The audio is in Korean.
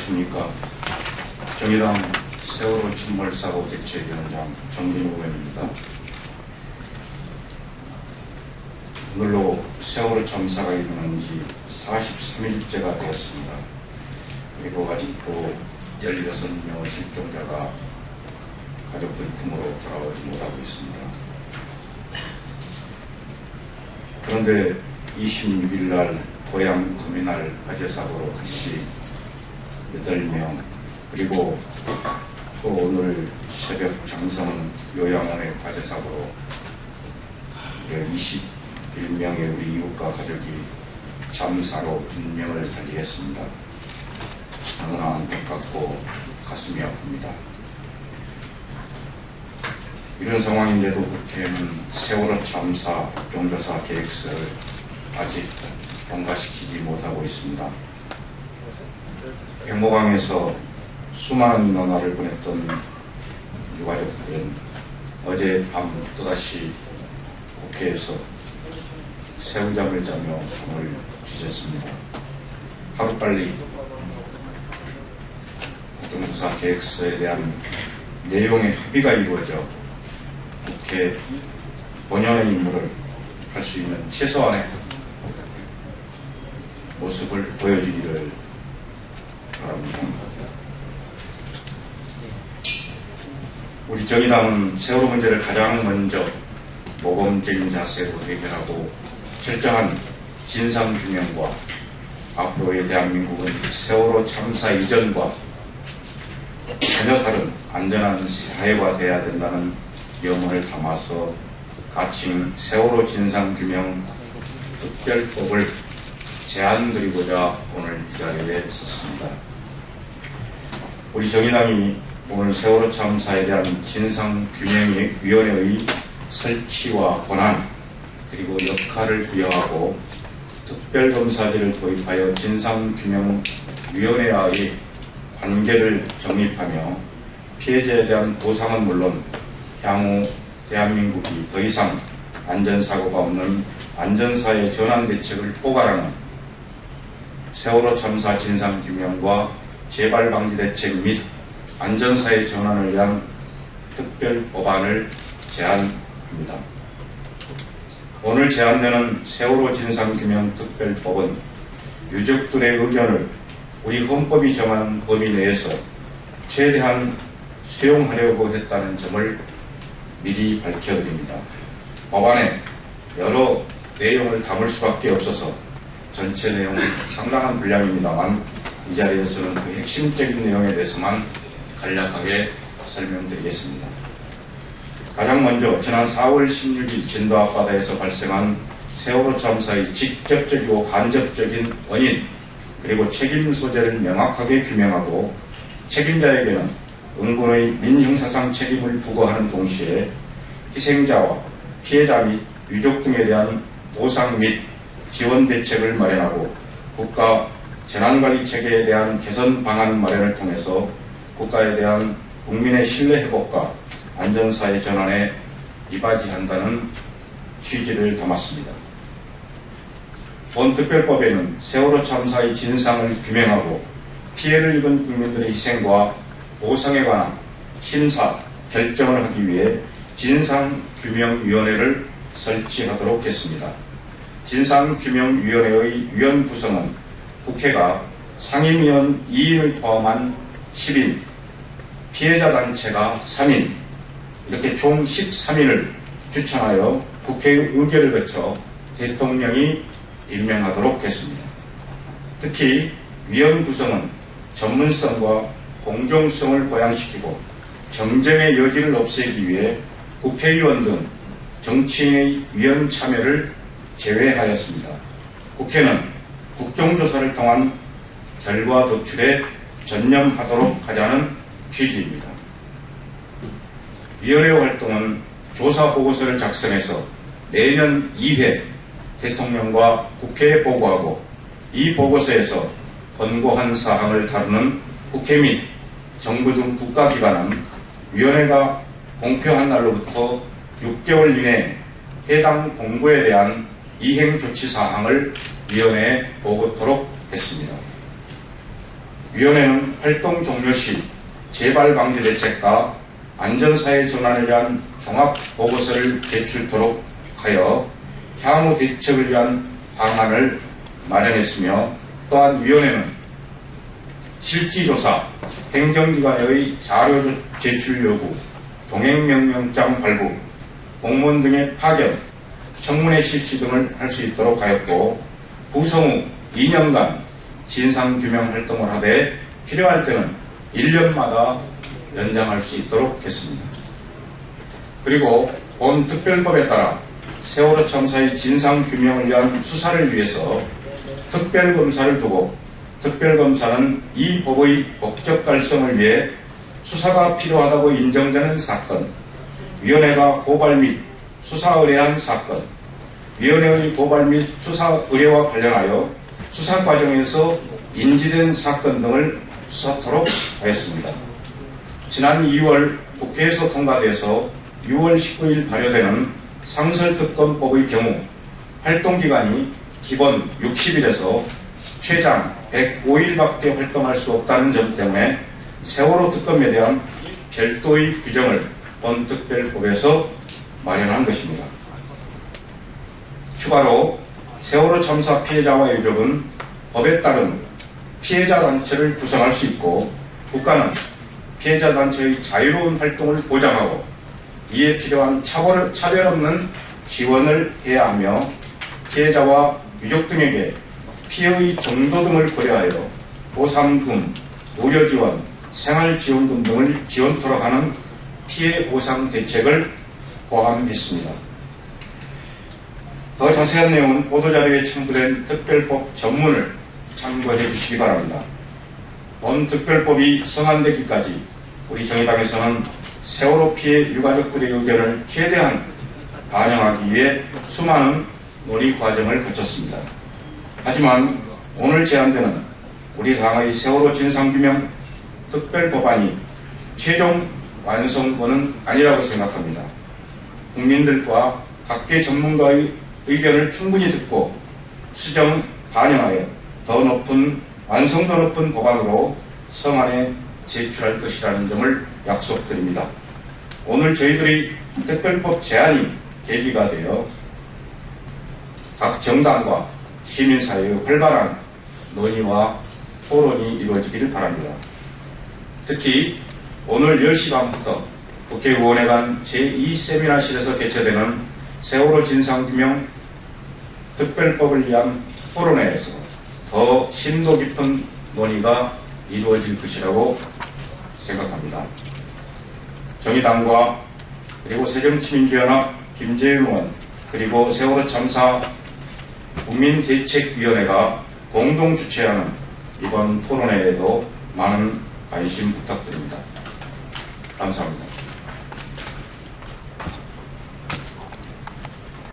안녕하십니까. 정의당 세월호 침몰사고 대책위원장 정진우 의원입니다. 오늘로 세월호 참사가 일어난 지 43일째가 되었습니다. 그리고 아직도 16명의 실종자가 가족들 품으로 돌아오지 못하고 있습니다. 그런데 26일 날 고향 터미널 화재 사고로 다시 8명, 그리고 또 오늘 새벽 장성 요양원의 화재 사고로 21명의 우리 이웃과 가족이 참사로 인명을 달리했습니다. 너무나 안타깝고 가슴이 아픕니다. 이런 상황인데도 국회는 세월호 참사 국정조사 계획서를 아직 통과시키지 못하고 있습니다. 백모강에서 수많은 너나를 보냈던 유가족들은 어젯밤 또다시 국회에서 새우잠을 자며 잠을 지셨습니다. 하루빨리 국정조사 계획서에 대한 내용의 합의가 이루어져 국회 본연의 임무를 할 수 있는 최소한의 모습을 보여주기를 바랍니다. 우리 정의당은 세월호 문제를 가장 먼저 모범적인 자세로 해결하고 철저한 진상규명과 앞으로의 대한민국은 세월호 참사 이전과 전혀 다른 안전한 사회가 되어야 된다는 염원을 담아서 가칭 세월호 진상규명 특별법을 제안드리고자 오늘 이 자리에 섰습니다. 우리 정의당이 오늘 세월호 참사에 대한 진상규명위원회의 설치와 권한 그리고 역할을 부여하고 특별검사제를 도입하여 진상규명위원회와의 관계를 정립하며 피해자에 대한 보상은 물론 향후 대한민국이 더 이상 안전사고가 없는 안전사회 전환 대책을 포괄하는 세월호 참사 진상규명과 재발방지 대책 및 안전사회 전환을 위한 특별법안을 제안합니다. 오늘 제안되는 세월호 진상규명 특별법은 유족들의 의견을 우리 헌법이 정하는 범위 내에서 최대한 수용하려고 했다는 점을 미리 밝혀드립니다. 법안에 여러 내용을 담을 수밖에 없어서 전체 내용은 상당한 분량입니다만 이 자리에서는 그 핵심적인 내용에 대해서만 간략하게 설명드리겠습니다. 가장 먼저 지난 4월 16일 진도 앞바다에서 발생한 세월호 참사의 직접적이고 간접적인 원인 그리고 책임 소재를 명확하게 규명하고 책임자에게는 응분의 민형사상 책임을 부과하는 동시에 희생자와 피해자 및 유족 등에 대한 보상 및 지원 대책을 마련하고 국가 재난관리 체계에 대한 개선 방안 마련을 통해서 국가에 대한 국민의 신뢰 회복과 안전사회 전환에 이바지한다는 취지를 담았습니다. 본 특별법에는 세월호 참사의 진상을 규명하고 피해를 입은 국민들의 희생과 보상에 관한 심사, 결정을 하기 위해 진상규명위원회를 설치하도록 했습니다. 진상규명위원회의 위원 구성은 국회가 상임위원 2인을 포함한 10인, 피해자 단체가 3인, 이렇게 총 13인을 추천하여 국회의 의결을 거쳐 대통령이 임명하도록 했습니다. 특히 위원 구성은 전문성과 공정성을 보양시키고 정쟁의 여지를 없애기 위해 국회의원 등 정치인의 위원 참여를 제외하였습니다. 국회는 국정조사를 통한 결과 도출에 전념하도록 하자는 취지입니다. 위원회 활동은 조사보고서를 작성해서 내년 2회 대통령과 국회에 보고하고 이 보고서에서 권고한 사항을 다루는 국회 및 정부 등 국가기관은 위원회가 공표한 날로부터 6개월 이내에 해당 공고에 대한 이행 조치 사항을 위원회에 보고토록 했습니다. 위원회는 활동 종료 시 재발 방지 대책과 안전사회 전환을 위한 종합보고서를 제출토록 하여 향후 대책을 위한 방안을 마련했으며, 또한 위원회는 실지조사, 행정기관의 자료 제출 요구, 동행명령장 발부, 공무원 등의 파견, 청문회 실시 등을 할 수 있도록 하였고, 구성 후 2년간 진상규명 활동을 하되 필요할 때는 1년마다 연장할 수 있도록 했습니다. 그리고 본 특별법에 따라 세월호 참사의 진상규명을 위한 수사를 위해서 특별검사를 두고, 특별검사는 이 법의 법적 달성을 위해 수사가 필요하다고 인정되는 사건, 위원회가 고발 및 수사 의뢰한 사건, 위원회의 고발 및 수사 의뢰와 관련하여 수사 과정에서 인지된 사건 등을 수사토록 하였습니다. 지난 2월 국회에서 통과돼서 6월 19일 발효되는 상설특검법의 경우 활동기간이 기본 60일에서 최장 105일밖에 활동할 수 없다는 점 때문에 세월호 특검에 대한 별도의 규정을 본 특별법에서 마련한 것입니다. 추가로 세월호 참사 피해자와 유족은 법에 따른 피해자 단체를 구성할 수 있고, 국가는 피해자 단체의 자유로운 활동을 보장하고 이에 필요한 차별 없는 지원을 해야 하며, 피해자와 유족 등에게 피해의 정도 등을 고려하여 보상금, 의료지원, 생활지원금 등을 지원토록 하는 피해 보상 대책을 포함했습니다. 더 자세한 내용은 보도자료에 첨부된 특별법 전문을 참고해 주시기 바랍니다. 본 특별법이 성안되기까지 우리 정의당에서는 세월호 피해 유가족들의 의견을 최대한 반영하기 위해 수많은 논의 과정을 거쳤습니다. 하지만 오늘 제안되는 우리 당의 세월호 진상규명 특별법안이 최종 완성본은 아니라고 생각합니다. 국민들과 각계 전문가의 의견을 충분히 듣고 수정 반영하여 더 높은 완성도 높은 법안으로 성안에 제출할 것이라는 점을 약속드립니다. 오늘 저희들이 특별법 제안이 계기가 되어 각 정당과 시민사회의 활발한 논의와 토론이 이루어지기를 바랍니다. 특히 오늘 10시 반부터 국회의원회관 제2세미나실에서 개최되는 세월호 진상규명 특별법을 위한 토론회에서 더 심도 깊은 논의가 이루어질 것이라고 생각합니다. 정의당과 그리고 새정치민주연합 김재윤 의원, 그리고 세월호 참사 국민대책위원회가 공동 주최하는 이번 토론회에도 많은 관심 부탁드립니다. 감사합니다.